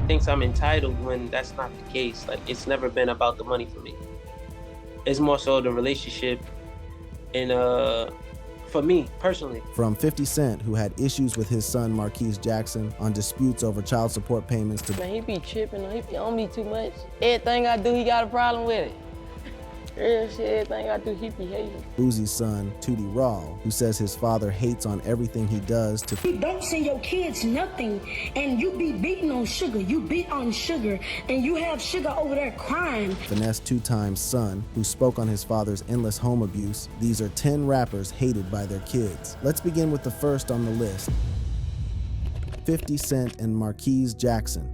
thinks I'm entitled when that's not the case. Like, it's never been about the money for me. It's more so the relationship and for me personally. From 50 Cent, who had issues with his son Marquise Jackson on disputes over child support payments, to Man, he be tripping, he be on me too much. Everything I do, he got a problem with it. Real shit, everything I do, he be hating. Boozie's son, Tootie Raw, who says his father hates on everything he does to You don't send your kids nothing, and you be beating on sugar. You beat on sugar, and you have sugar over there crying. finesse 2Time's son, who spoke on his father's endless home abuse. These are 10 rappers hated by their kids. Let's begin with the first on the list, 50 Cent and Marquise Jackson.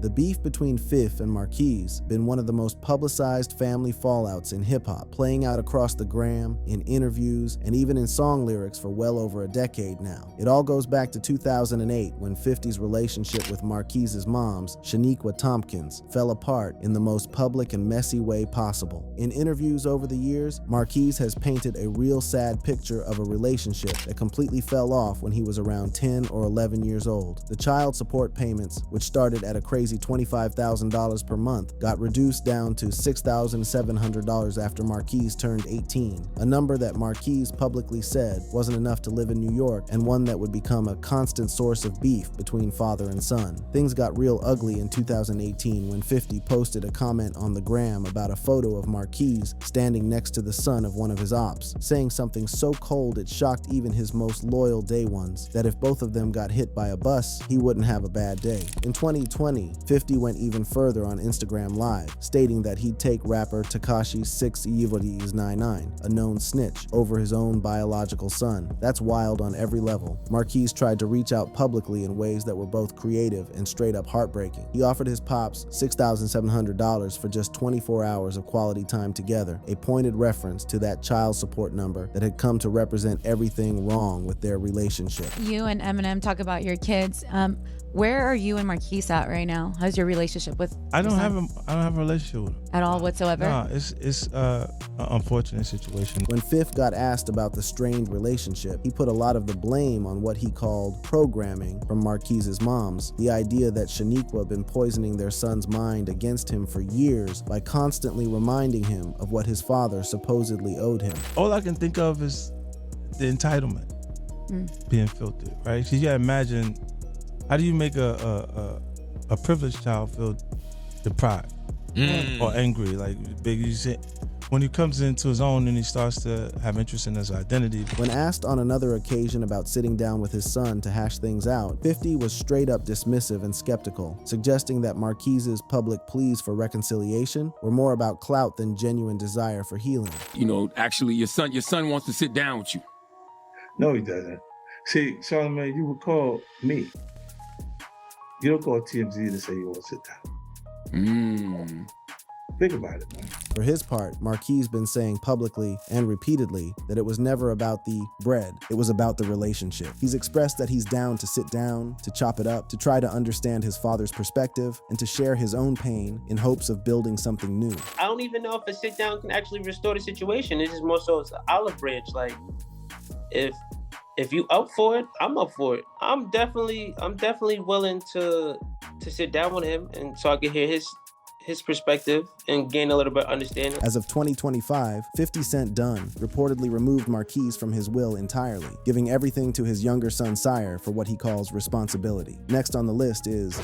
The beef between Fif and Marquise been one of the most publicized family fallouts in hip-hop, playing out across the gram, in interviews, and even in song lyrics for well over a decade now. It all goes back to 2008 when 50's relationship with Marquise's moms, Shaniqua Tompkins, fell apart in the most public and messy way possible. In interviews over the years, Marquise has painted a real sad picture of a relationship that completely fell off when he was around 10 or 11 years old. The child support payments, which started at a crazy $25,000 per month, got reduced down to $6,700 after Marquise turned 18, a number that Marquise publicly said wasn't enough to live in New York and one that would become a constant source of beef between father and son. Things got real ugly in 2018 when 50 posted a comment on the gram about a photo of Marquise standing next to the son of one of his ops, saying something so cold it shocked even his most loyal day ones, that if both of them got hit by a bus, he wouldn't have a bad day. In 2020, 50 went even further on Instagram Live, stating that he'd take rapper Tekashi 6ix99, a known snitch, over his own biological son. That's wild on every level. Marquise tried to reach out publicly in ways that were both creative and straight up heartbreaking. He offered his pops $6,700 for just 24 hours of quality time together, a pointed reference to that child support number that had come to represent everything wrong with their relationship. You and Eminem talk about your kids. Where are you and Marquise at right now? How's your relationship with? I don't have a relationship with him at all whatsoever. No, it's an unfortunate situation. When Fif got asked about the strained relationship, he put a lot of the blame on what he called programming from Marquise's moms. The idea that Shaniqua been poisoning their son's mind against him for years by constantly reminding him of what his father supposedly owed him. All I can think of is the entitlement being filtered, right? So you gotta imagine, how do you make a privileged child feel deprived or angry? Like Big, you said, when he comes into his own and he starts to have interest in his identity. When asked on another occasion about sitting down with his son to hash things out, 50 was straight up dismissive and skeptical, suggesting that Marquise's public pleas for reconciliation were more about clout than genuine desire for healing. You know, actually, your son wants to sit down with you. No, he doesn't. See, Charlamagne, you would call me. You don't call TMZ to say you want to sit down. Think about it, man. For his part, Marquise been saying publicly and repeatedly that it was never about the bread, it was about the relationship. He's expressed that he's down to sit down, to chop it up, to try to understand his father's perspective, and to share his own pain in hopes of building something new. I don't even know if a sit down can actually restore the situation. It's just more so it's an olive branch. Like, if you up for it, I'm up for it. I'm definitely willing to sit down with him and so I can hear his perspective and gain a little bit of understanding. As of 2025, 50 Cent Dunn reportedly removed Marquise from his will entirely, giving everything to his younger son Sire for what he calls responsibility. Next on the list is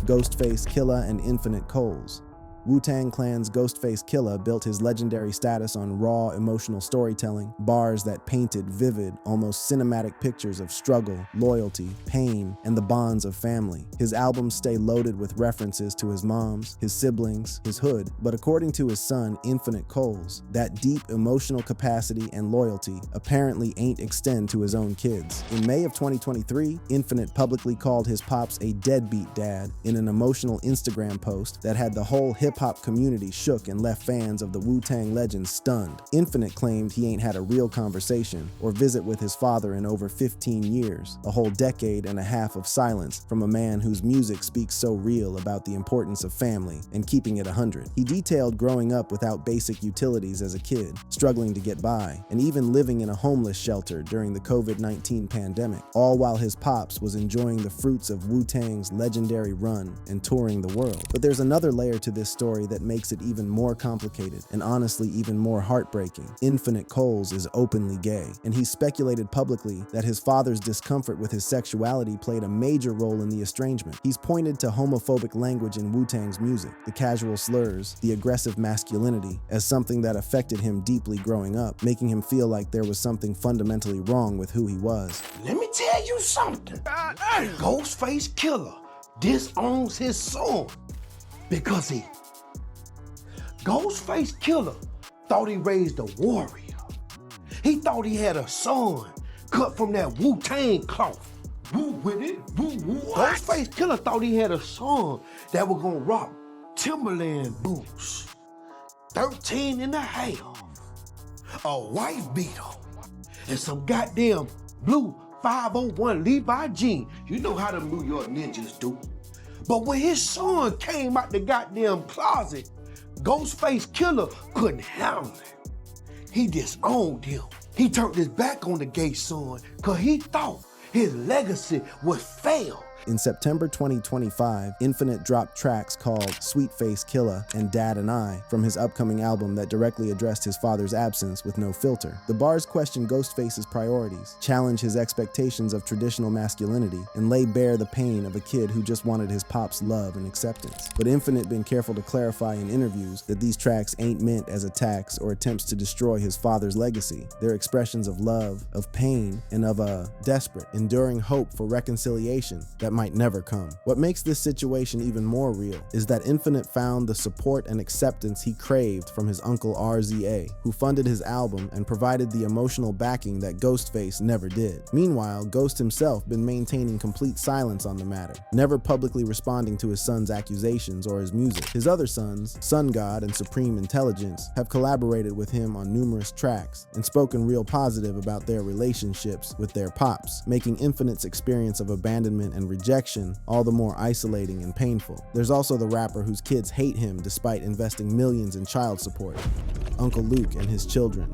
Ghostface Killah and Infinite Coles. Wu-Tang Clan's Ghostface Killah built his legendary status on raw, emotional storytelling, bars that painted vivid, almost cinematic pictures of struggle, loyalty, pain, and the bonds of family. His albums stay loaded with references to his moms, his siblings, his hood, but according to his son, Infinite Coles, that deep emotional capacity and loyalty apparently ain't extend to his own kids. In May of 2023, Infinite publicly called his pops a deadbeat dad in an emotional Instagram post that had the whole hip hip-hop community shook and left fans of the Wu-Tang legend stunned. Infinite claimed he ain't had a real conversation or visit with his father in over 15 years, a whole decade and a half of silence from a man whose music speaks so real about the importance of family and keeping it 100. He detailed growing up without basic utilities as a kid, struggling to get by, and even living in a homeless shelter during the COVID-19 pandemic, all while his pops was enjoying the fruits of Wu-Tang's legendary run and touring the world. But there's another layer to this story that makes it even more complicated and honestly even more heartbreaking. Infinite Coles is openly gay, and he speculated publicly that his father's discomfort with his sexuality played a major role in the estrangement. He's pointed to homophobic language in Wu-Tang's music, the casual slurs, the aggressive masculinity, as something that affected him deeply growing up, making him feel like there was something fundamentally wrong with who he was. Let me tell you something. Ghostface Killah disowns his son because Ghostface Killah thought he raised a warrior. He thought he had a son cut from that Wu-Tang cloth. Woo with it, woo. Ghostface Killah thought he had a son that was gonna rock Timberland boots, 13 and a half, a white beater, and some goddamn blue 501 Levi jeans. You know how them New York ninjas do. But when his son came out the goddamn closet, Ghostface Killah couldn't handle it. He disowned him. He turned his back on the gay son because he thought his legacy would fail. In September 2025, Infinite dropped tracks called Sweet Face Killah and Dad and I from his upcoming album that directly addressed his father's absence with no filter. The bars question Ghostface's priorities, challenge his expectations of traditional masculinity, and lay bare the pain of a kid who just wanted his pop's love and acceptance. But Infinite been careful to clarify in interviews that these tracks ain't meant as attacks or attempts to destroy his father's legacy. They're expressions of love, of pain, and of a desperate, enduring hope for reconciliation that might never come. What makes this situation even more real is that Infinite found the support and acceptance he craved from his uncle RZA, who funded his album and provided the emotional backing that Ghostface never did. Meanwhile, Ghost himself been maintaining complete silence on the matter, never publicly responding to his son's accusations or his music. His other sons, Sun God and Supreme Intelligence, have collaborated with him on numerous tracks and spoken real positive about their relationships with their pops, making Infinite's experience of abandonment and rejection all the more isolating and painful. There's also the rapper whose kids hate him despite investing millions in child support, Uncle Luke and his children.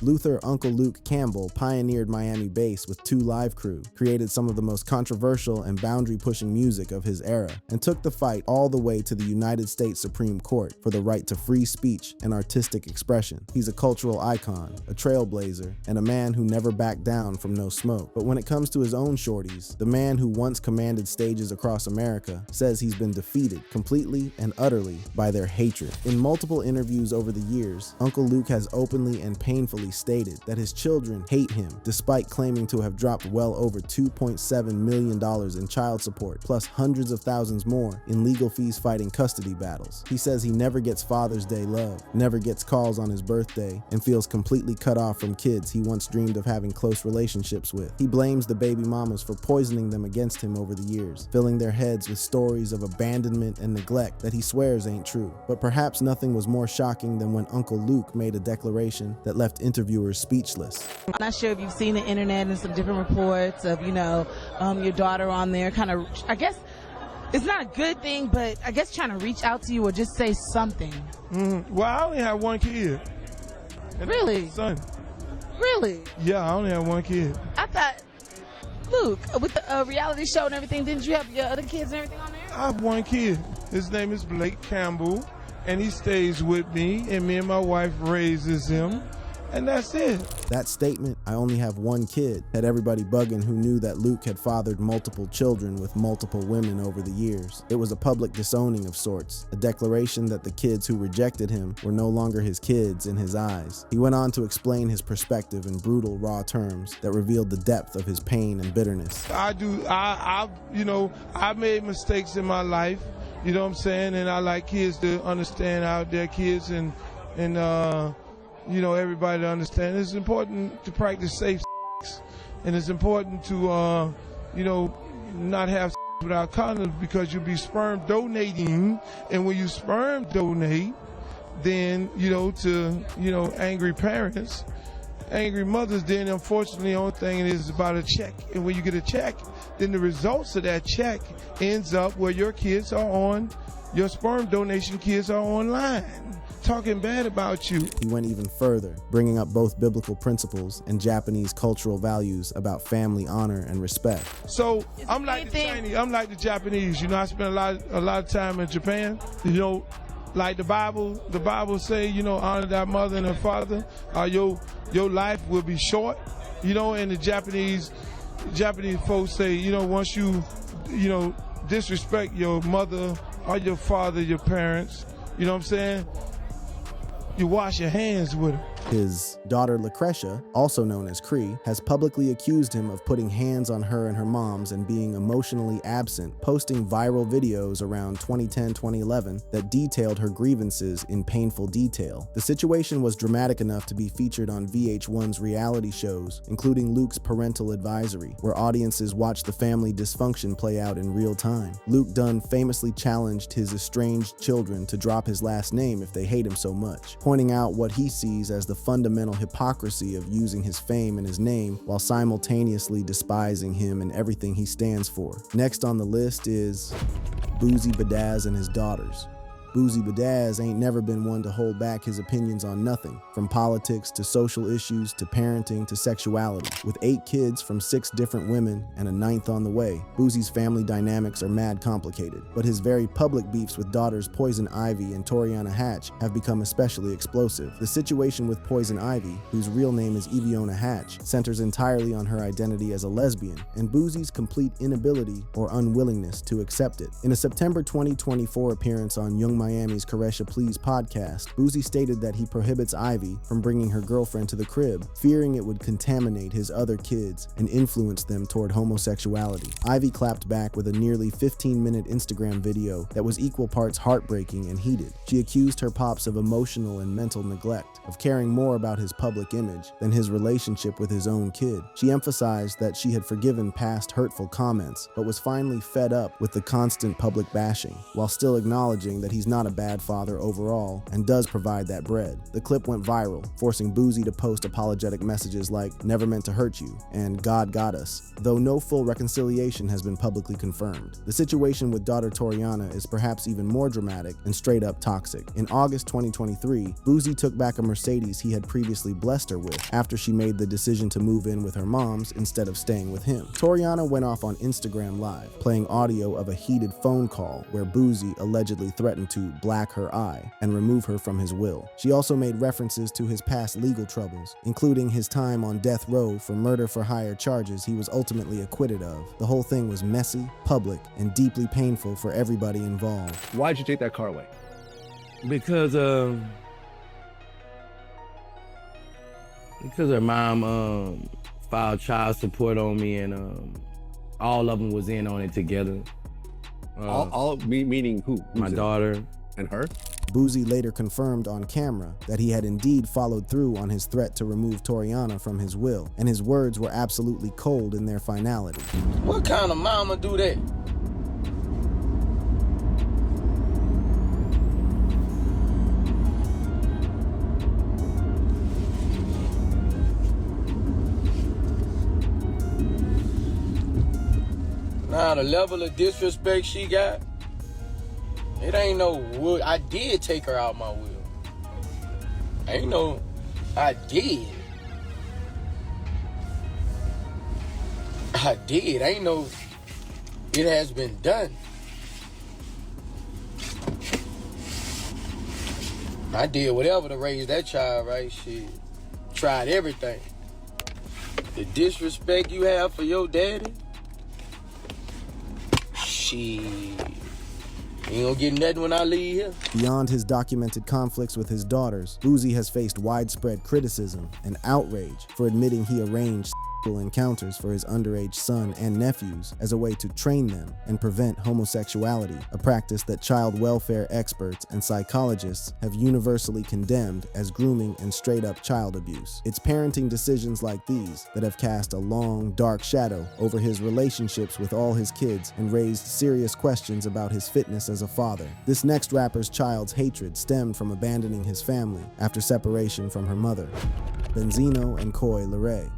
Luther Uncle Luke Campbell pioneered Miami bass with 2 Live Crew, created some of the most controversial and boundary-pushing music of his era, and took the fight all the way to the United States Supreme Court for the right to free speech and artistic expression. He's a cultural icon, a trailblazer, and a man who never backed down from no smoke. But when it comes to his own shorties, the man who once commanded stages across America says he's been defeated completely and utterly by their hatred. In multiple interviews over the years, Uncle Luke has openly and painfully stated that his children hate him, despite claiming to have dropped well over $2.7 million in child support, plus hundreds of thousands more in legal fees fighting custody battles. He says he never gets Father's Day love, never gets calls on his birthday, and feels completely cut off from kids he once dreamed of having close relationships with. He blames the baby mamas for poisoning them against him over the years, filling their heads with stories of abandonment and neglect that he swears ain't true. But perhaps nothing was more shocking than when Uncle Luke made a declaration that left interviewers speechless. I'm not sure if you've seen the internet and some different reports of, your daughter on there kind of, I guess, it's not a good thing, but I guess trying to reach out to you or just say something. Well, I only have one kid. Really? Son. Really? Yeah, I only have one kid. I thought, Luke, with the reality show and everything, didn't you have your other kids and everything on there? I have one kid. His name is Blake Campbell, and he stays with me, and me and my wife raises him. And that's it. That statement, "I only have one kid," had everybody bugging who knew that Luke had fathered multiple children with multiple women over the years. It was a public disowning of sorts, a declaration that the kids who rejected him were no longer his kids in his eyes. He went on to explain his perspective in brutal, raw terms that revealed the depth of his pain and bitterness. I've made mistakes in my life, you know what I'm saying? And I like kids to understand how they're kids and everybody to understand. It's important to practice safe sex, and it's important to, not have without condoms because you'll be sperm donating, and when you sperm donate, then, to, angry parents, angry mothers, then unfortunately the only thing is about a check. And when you get a check, then the results of that check ends up where your sperm donation kids are online, talking bad about you. He went even further, bringing up both biblical principles and Japanese cultural values about family honor and respect. So I'm like the Chinese, I'm like the Japanese. I spent a lot of time in Japan. Like the Bible say, honor thy mother and her father. Your life will be short. And the Japanese folks say, once you, disrespect your mother or your father, your parents, you know what I'm saying? You wash your hands with them. His daughter Lucretia, also known as Cree, has publicly accused him of putting hands on her and her moms and being emotionally absent, posting viral videos around 2010-2011 that detailed her grievances in painful detail. The situation was dramatic enough to be featured on VH1's reality shows, including Luke's Parental Advisory, where audiences watched the family dysfunction play out in real time. Luke Dunn famously challenged his estranged children to drop his last name if they hate him so much, pointing out what he sees as the fundamental hypocrisy of using his fame and his name while simultaneously despising him and everything he stands for. Next on the list is Boosie Badazz and his daughters. Boosie Badazz ain't never been one to hold back his opinions on nothing, from politics to social issues to parenting to sexuality. With 8 kids from 6 different women and a 9th on the way, Boosie's family dynamics are mad complicated, but his very public beefs with daughters Poison Ivy and Toriana Hatch have become especially explosive. The situation with Poison Ivy, whose real name is Eviona Hatch, centers entirely on her identity as a lesbian, and Boosie's complete inability or unwillingness to accept it. In a September 2024 appearance on Young Miami's Caresha Please podcast, Boosie stated that he prohibits Ivy from bringing her girlfriend to the crib, fearing it would contaminate his other kids and influence them toward homosexuality. Ivy clapped back with a nearly 15-minute Instagram video that was equal parts heartbreaking and heated. She accused her pops of emotional and mental neglect, of caring more about his public image than his relationship with his own kid. She emphasized that she had forgiven past hurtful comments, but was finally fed up with the constant public bashing, while still acknowledging that he's not a bad father overall and does provide that bread. The clip went viral, forcing Boosie to post apologetic messages like "never meant to hurt you" and "God got us," though no full reconciliation has been publicly confirmed. The situation with daughter Toriana is perhaps even more dramatic and straight up toxic. In August 2023, Boosie took back a Mercedes he had previously blessed her with after she made the decision to move in with her moms instead of staying with him. Toriana went off on Instagram Live, playing audio of a heated phone call where Boosie allegedly threatened to black her eye and remove her from his will. She also made references to his past legal troubles, including his time on death row for murder for hire charges he was ultimately acquitted of. The whole thing was messy, public, and deeply painful for everybody involved. Why'd you take that car away? Because her mom filed child support on me, and all of them was in on it together. Meaning who? My daughter. And her? Boosie later confirmed on camera that he had indeed followed through on his threat to remove Toriana from his will, and his words were absolutely cold in their finality. What kind of mama do that? Now the level of disrespect she got, it ain't no wood. I did take her out my will. Ain't no, I did. Ain't no, it has been done. I did whatever to raise that child, right? Shit. Tried everything. The disrespect you have for your daddy, you ain't gonna get nothing when I leave here. Beyond his documented conflicts with his daughters, Boosie has faced widespread criticism and outrage for admitting he arranged encounters for his underage son and nephews as a way to train them and prevent homosexuality, a practice that child welfare experts and psychologists have universally condemned as grooming and straight-up child abuse. It's parenting decisions like these that have cast a long, dark shadow over his relationships with all his kids and raised serious questions about his fitness as a father. This next rapper's child's hatred stemmed from abandoning his family after separation from her mother. Benzino and Coi Leray.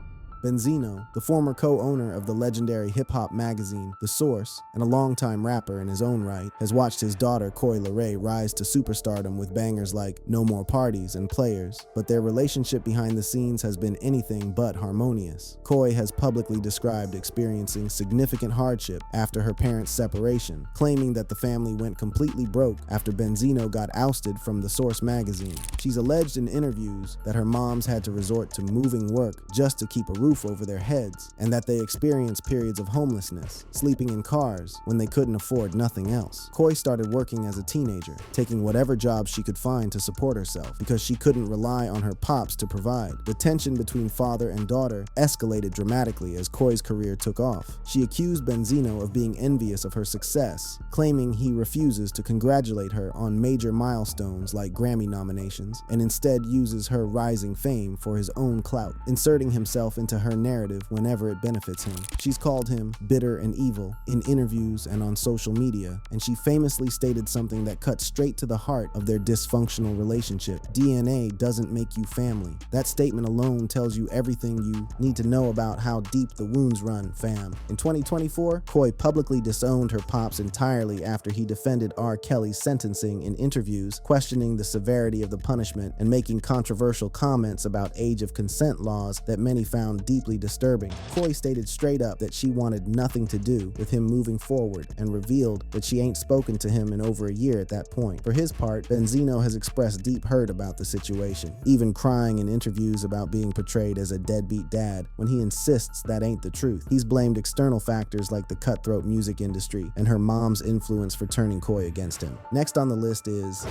Benzino, the former co-owner of the legendary hip-hop magazine The Source and a longtime rapper in his own right, has watched his daughter Coi Leray rise to superstardom with bangers like No More Parties and Players, but their relationship behind the scenes has been anything but harmonious. Coi has publicly described experiencing significant hardship after her parents' separation, claiming that the family went completely broke after Benzino got ousted from The Source magazine. She's alleged in interviews that her moms had to resort to moving work just to keep a roof over their heads, and that they experienced periods of homelessness, sleeping in cars when they couldn't afford nothing else. Coi started working as a teenager, taking whatever job she could find to support herself because she couldn't rely on her pops to provide. The tension between father and daughter escalated dramatically as Coi's career took off. She accused Benzino of being envious of her success, claiming he refuses to congratulate her on major milestones like Grammy nominations and instead uses her rising fame for his own clout, inserting himself into her narrative whenever it benefits him. She's called him bitter and evil in interviews and on social media, and she famously stated something that cut straight to the heart of their dysfunctional relationship. DNA doesn't make you family. That statement alone tells you everything you need to know about how deep the wounds run, fam. In 2024, Coi publicly disowned her pops entirely after he defended R. Kelly's sentencing in interviews, questioning the severity of the punishment and making controversial comments about age of consent laws that many found deeply disturbing. Coi stated straight up that she wanted nothing to do with him moving forward and revealed that she ain't spoken to him in over a year at that point. For his part, Benzino has expressed deep hurt about the situation, even crying in interviews about being portrayed as a deadbeat dad when he insists that ain't the truth. He's blamed external factors like the cutthroat music industry and her mom's influence for turning Coi against him. Next on the list is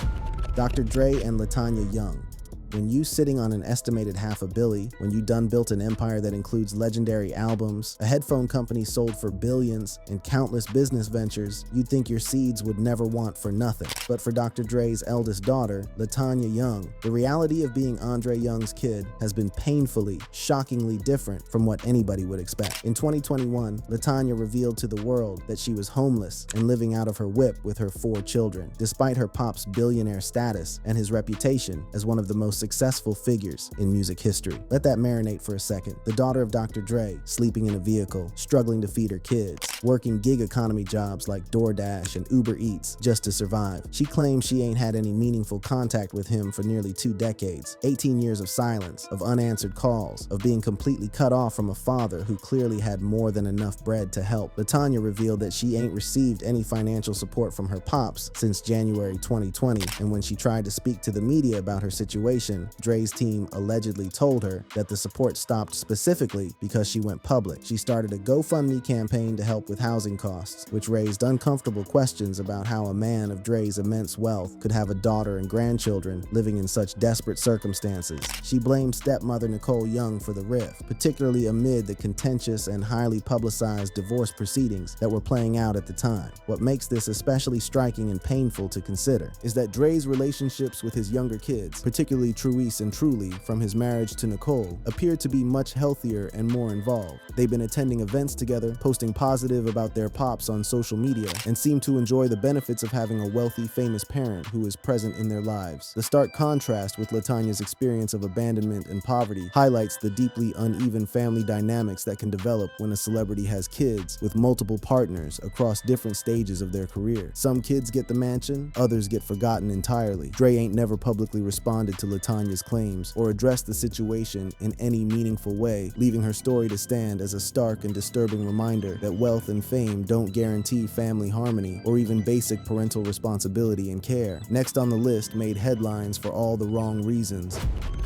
Dr. Dre and LaTanya Young. When you sitting on an estimated $500 million, when you done built an empire that includes legendary albums, a headphone company sold for billions, and countless business ventures, you'd think your seeds would never want for nothing. But for Dr. Dre's eldest daughter, LaTanya Young, the reality of being Andre Young's kid has been painfully, shockingly different from what anybody would expect. In 2021, LaTanya revealed to the world that she was homeless and living out of her whip with her 4 children, despite her pop's billionaire status and his reputation as one of the most successful figures in music history. Let that marinate for a second. The daughter of Dr. Dre, sleeping in a vehicle, struggling to feed her kids, working gig economy jobs like DoorDash and Uber Eats just to survive. She claims she ain't had any meaningful contact with him for nearly 2 decades, 18 years of silence, of unanswered calls, of being completely cut off from a father who clearly had more than enough bread to help. LaTanya revealed that she ain't received any financial support from her pops since January 2020, and when she tried to speak to the media about her situation, Dre's team allegedly told her that the support stopped specifically because she went public. She started a GoFundMe campaign to help with housing costs, which raised uncomfortable questions about how a man of Dre's immense wealth could have a daughter and grandchildren living in such desperate circumstances. She blamed stepmother Nicole Young for the rift, particularly amid the contentious and highly publicized divorce proceedings that were playing out at the time. What makes this especially striking and painful to consider is that Dre's relationships with his younger kids, particularly Truice and Truly from his marriage to Nicole, appear to be much healthier and more involved. They've been attending events together, posting positive about their pops on social media, and seem to enjoy the benefits of having a wealthy, famous parent who is present in their lives. The stark contrast with LaTanya's experience of abandonment and poverty highlights the deeply uneven family dynamics that can develop when a celebrity has kids with multiple partners across different stages of their career. Some kids get the mansion, others get forgotten entirely. Dre ain't never publicly responded to LaTanya's claims or addressed the situation in any meaningful way, leaving her story to stand as a stark and disturbing reminder that wealth and fame don't guarantee family harmony or even basic parental responsibility and care. Next on the list made headlines for all the wrong reasons.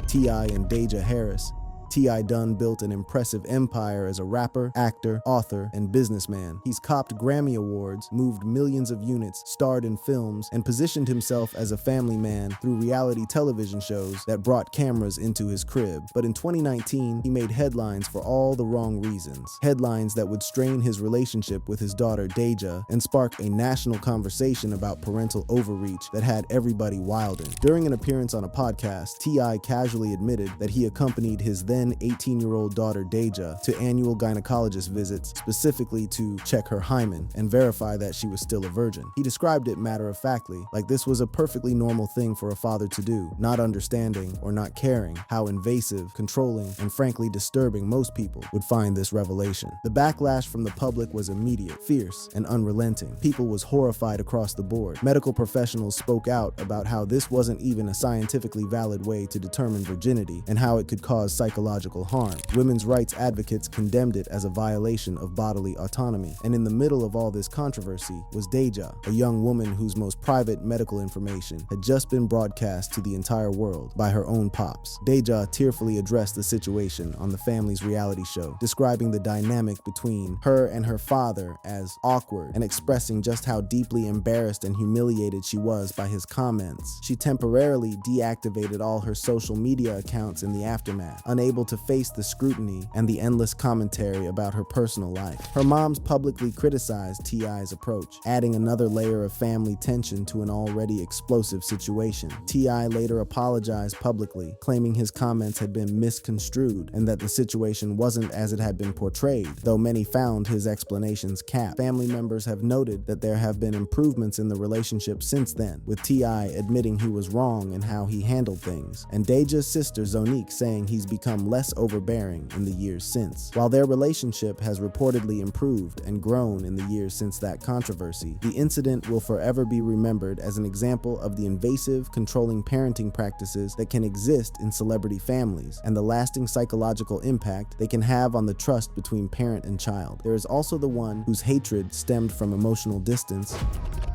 T.I. and Deja Harris. T.I. Dunn built an impressive empire as a rapper, actor, author, and businessman. He's copped Grammy Awards, moved millions of units, starred in films, and positioned himself as a family man through reality television shows that brought cameras into his crib. But in 2019, he made headlines for all the wrong reasons. Headlines that would strain his relationship with his daughter Deja and spark a national conversation about parental overreach that had everybody wilding. During an appearance on a podcast, T.I. casually admitted that he accompanied his then 18-year-old daughter Deja to annual gynecologist visits specifically to check her hymen and verify that she was still a virgin. He described it matter-of-factly, like this was a perfectly normal thing for a father to do, not understanding or not caring how invasive, controlling, and frankly disturbing most people would find this revelation. The backlash from the public was immediate, fierce, and unrelenting. People was horrified across the board. Medical professionals spoke out about how this wasn't even a scientifically valid way to determine virginity and how it could cause psychological harm. Women's rights advocates condemned it as a violation of bodily autonomy. And in the middle of all this controversy was Deja, a young woman whose most private medical information had just been broadcast to the entire world by her own pops. Deja tearfully addressed the situation on the family's reality show, describing the dynamic between her and her father as awkward and expressing just how deeply embarrassed and humiliated she was by his comments. She temporarily deactivated all her social media accounts in the aftermath, unable to face the scrutiny and the endless commentary about her personal life. Her moms publicly criticized T.I.'s approach, adding another layer of family tension to an already explosive situation. T.I. later apologized publicly, claiming his comments had been misconstrued and that the situation wasn't as it had been portrayed, though many found his explanations capped. Family members have noted that there have been improvements in the relationship since then, with T.I. admitting he was wrong in how he handled things, and Deja's sister Zonique saying he's become less overbearing in the years since. While their relationship has reportedly improved and grown in the years since that controversy, the incident will forever be remembered as an example of the invasive, controlling parenting practices that can exist in celebrity families and the lasting psychological impact they can have on the trust between parent and child. There is also the one whose hatred stemmed from emotional distance: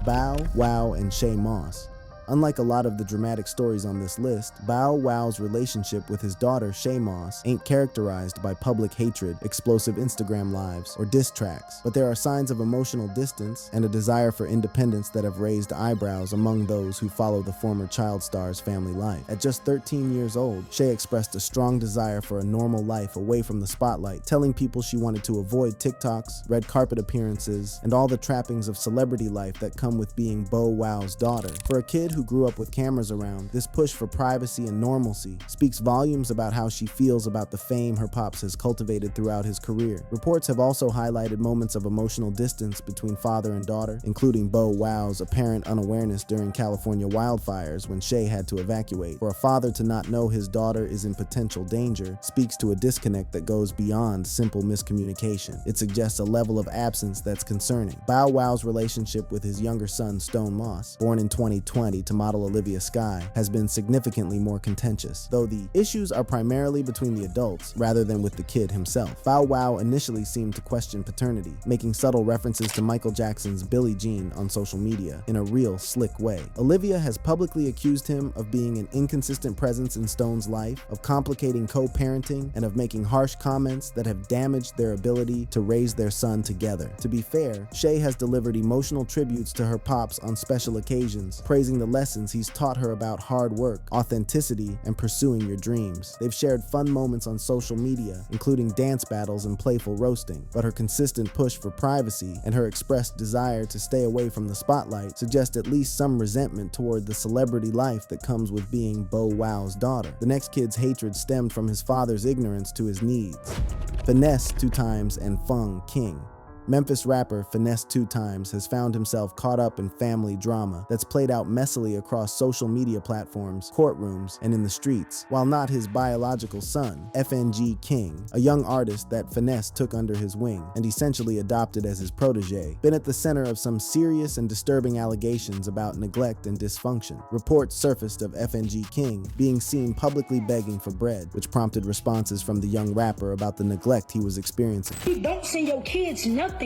Bow Wow and Shay Moss. Unlike a lot of the dramatic stories on this list, Bow Wow's relationship with his daughter Shay Moss ain't characterized by public hatred, explosive Instagram lives, or diss tracks, but there are signs of emotional distance and a desire for independence that have raised eyebrows among those who follow the former child star's family life. At just 13 years old, Shay expressed a strong desire for a normal life away from the spotlight, telling people she wanted to avoid TikToks, red carpet appearances, and all the trappings of celebrity life that come with being Bow Wow's daughter. For a kid who grew up with cameras around, this push for privacy and normalcy speaks volumes about how she feels about the fame her pops has cultivated throughout his career. Reports have also highlighted moments of emotional distance between father and daughter, including Bow Wow's apparent unawareness during California wildfires when Shay had to evacuate. For a father to not know his daughter is in potential danger speaks to a disconnect that goes beyond simple miscommunication. It suggests a level of absence that's concerning. Bow Wow's relationship with his younger son Stone Moss, born in 2020 to model Olivia Skye, has been significantly more contentious, though the issues are primarily between the adults rather than with the kid himself. Bow Wow initially seemed to question paternity, making subtle references to Michael Jackson's Billie Jean on social media in a real slick way. Olivia has publicly accused him of being an inconsistent presence in Stone's life, of complicating co-parenting, and of making harsh comments that have damaged their ability to raise their son together. To be fair, Shay has delivered emotional tributes to her pops on special occasions, praising the lessons he's taught her about hard work, authenticity, and pursuing your dreams. They've shared fun moments on social media, including dance battles and playful roasting, but her consistent push for privacy and her expressed desire to stay away from the spotlight suggest at least some resentment toward the celebrity life that comes with being Bow Wow's daughter. The next kid's hatred stemmed from his father's ignorance to his needs. Finesse 2 times and Fung King. Memphis rapper Finesse 2 Times has found himself caught up in family drama that's played out messily across social media platforms, courtrooms, and in the streets. While not his biological son, FNG King, a young artist that Finesse took under his wing and essentially adopted as his protege, been at the center of some serious and disturbing allegations about neglect and dysfunction. Reports surfaced of FNG King being seen publicly begging for bread, which prompted responses from the young rapper about the neglect he was experiencing. You don't send your kids nothing,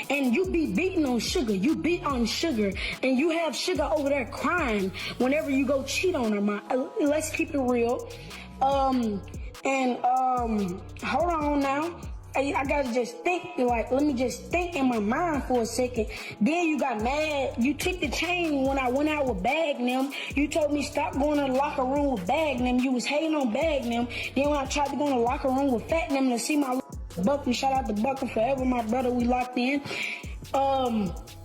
and you be beating on sugar. You beat on sugar, and you have sugar over there crying whenever you go cheat on her. Let's keep it real. And hold on now. I gotta just think, like, let me just think in my mind for a second. Then you got mad. You took the chain when I went out with Bagnum. You told me stop going to the locker room with Bagnum. You was hating on Bagnum. Then when I tried to go in the locker room with Fatnum to see my Buckley, shout out to Buckley forever, my brother, we locked in.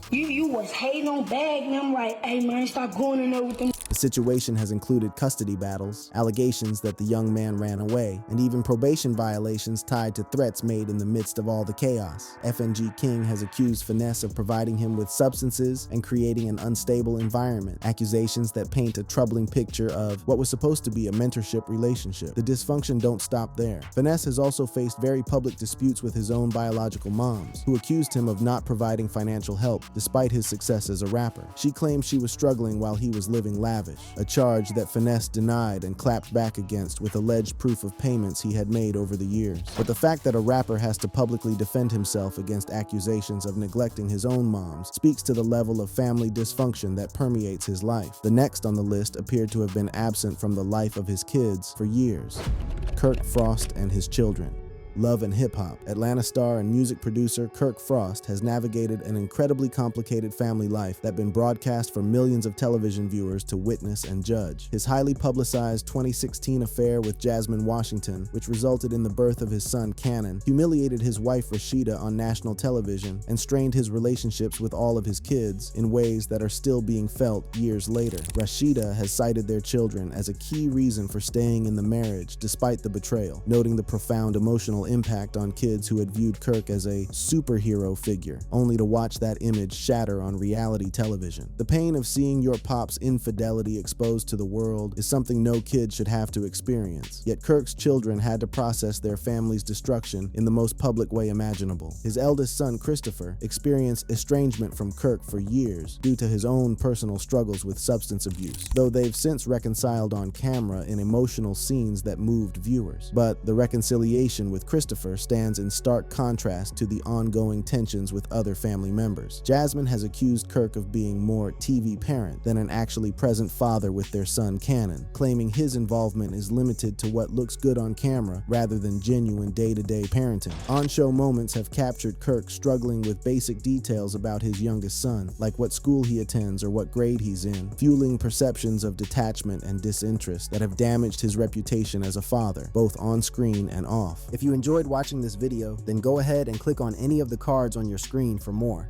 You was hating on Bagnum, like, hey man, stop going in there with them. The situation has included custody battles, allegations that the young man ran away, and even probation violations tied to threats made in the midst of all the chaos. FNG King has accused Finesse of providing him with substances and creating an unstable environment, accusations that paint a troubling picture of what was supposed to be a mentorship relationship. The dysfunction don't stop there. Finesse has also faced very public disputes with his own biological moms, who accused him of not providing financial help despite his success as a rapper. She claimed she was struggling while he was living lavish, a charge that Finesse denied and clapped back against with alleged proof of payments he had made over the years. But the fact that a rapper has to publicly defend himself against accusations of neglecting his own moms speaks to the level of family dysfunction that permeates his life. The next on the list appeared to have been absent from the life of his kids for years: Kirk Frost and his children. Love and Hip Hop, Atlanta star and music producer Kirk Frost has navigated an incredibly complicated family life that been broadcast for millions of television viewers to witness and judge. His highly publicized 2016 affair with Jasmine Washington, which resulted in the birth of his son Cannon, humiliated his wife Rashida on national television and strained his relationships with all of his kids in ways that are still being felt years later. Rashida has cited their children as a key reason for staying in the marriage despite the betrayal, noting the profound emotional impact on kids who had viewed Kirk as a superhero figure, only to watch that image shatter on reality television. The pain of seeing your pop's infidelity exposed to the world is something no kid should have to experience. Yet Kirk's children had to process their family's destruction in the most public way imaginable. His eldest son, Christopher, experienced estrangement from Kirk for years due to his own personal struggles with substance abuse, though they've since reconciled on camera in emotional scenes that moved viewers. But the reconciliation with Christopher stands in stark contrast to the ongoing tensions with other family members. Jasmine has accused Kirk of being more TV parent than an actually present father with their son Cannon, claiming his involvement is limited to what looks good on camera rather than genuine day-to-day parenting. On-show moments have captured Kirk struggling with basic details about his youngest son, like what school he attends or what grade he's in, fueling perceptions of detachment and disinterest that have damaged his reputation as a father, both on screen and off. If you enjoyed watching this video, then go ahead and click on any of the cards on your screen for more.